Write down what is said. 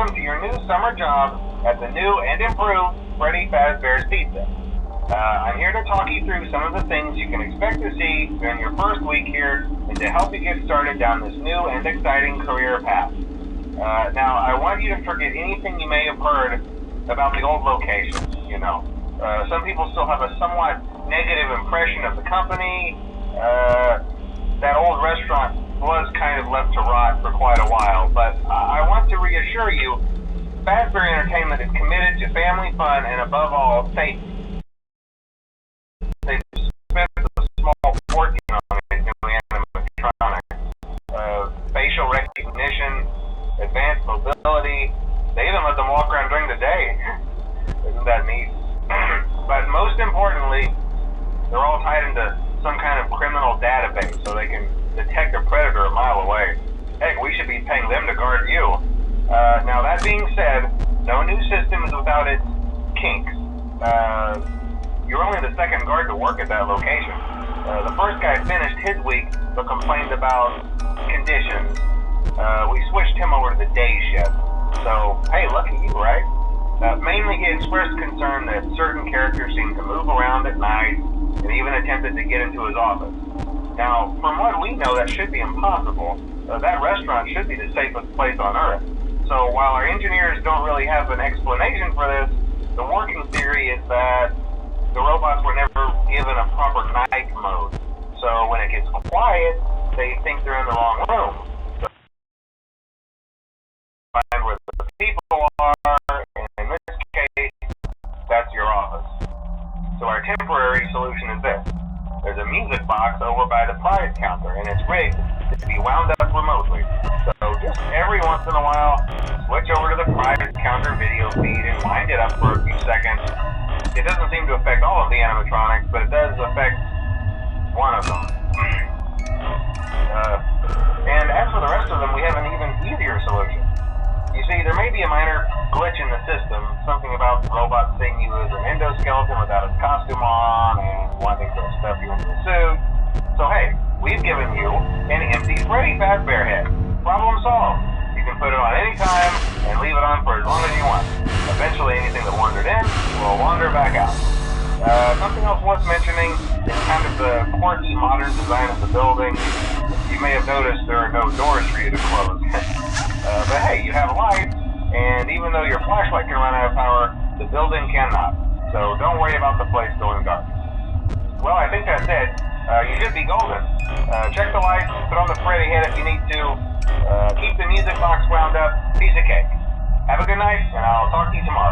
welcome to your new summer job at the new and improved Freddy Fazbear's Pizza. I'm here to talk you through some of the things you can expect to see during your first week here and to help you get started down this new and exciting career path. Now, I want you to forget anything you may have heard about the old location, some people still have a somewhat negative impression of the company. That old restaurant was kind of left to rot for quite a while, but I want to reassure you, Fazbear Entertainment is committed to family fun and above all, safety. They've spent a small fortune on these new animatronics. Facial recognition, advanced mobility, they even let them walk around during the day. Isn't that neat? But most importantly, they're all tied into some kind of criminal database so they can detect a predator a mile away. Heck, we should be paying them to guard you. Now that being said, no new system is without its kinks. You're only the second guard to work at that location. The first guy finished his week but complained about conditions. We switched him over to the day shift. So, hey, lucky you, right? Mainly he expressed concern that certain characters seemed to move around at night and even attempted to get into his office. Now, from what we know, that should be impossible. That restaurant should be the safest place on Earth. So while our engineers don't really have an explanation for this, the working theory is that the robots were never given a proper night mode. So when it gets quiet, they think they're in the wrong room. So find where the people are, and in this case, that's your office. So our temporary solution is this. There's a music box over by the prize counter, and it's rigged to be wound up remotely. So just every once in a while, switch over to the prize counter video feed and wind it up for a few seconds. It doesn't seem to affect all of the animatronics, but it does affect one of them. And as for the rest of them, we have an even easier solution. You see, there may be a minor glitch in the system, something about the robot seeing you as an endoskeleton without its costume on and wanting to stuff you into a suit. So hey, we've given you an empty Freddy Fazbear head. Problem solved. You can put it on any time and leave it on for as long as you want. Eventually anything that wandered in will wander back out. Something else worth mentioning is kind of the quirky modern design of the building. You may have noticed there are no doors for you to close. But hey, you have lights, and even though your flashlight can run out of power, the building cannot. So don't worry about the place going dark. Well, I think that's it. You should be golden. Check the lights, put on the Freddy head if you need to. Keep the music box wound up. Piece of cake. Have a good night, and I'll talk to you tomorrow.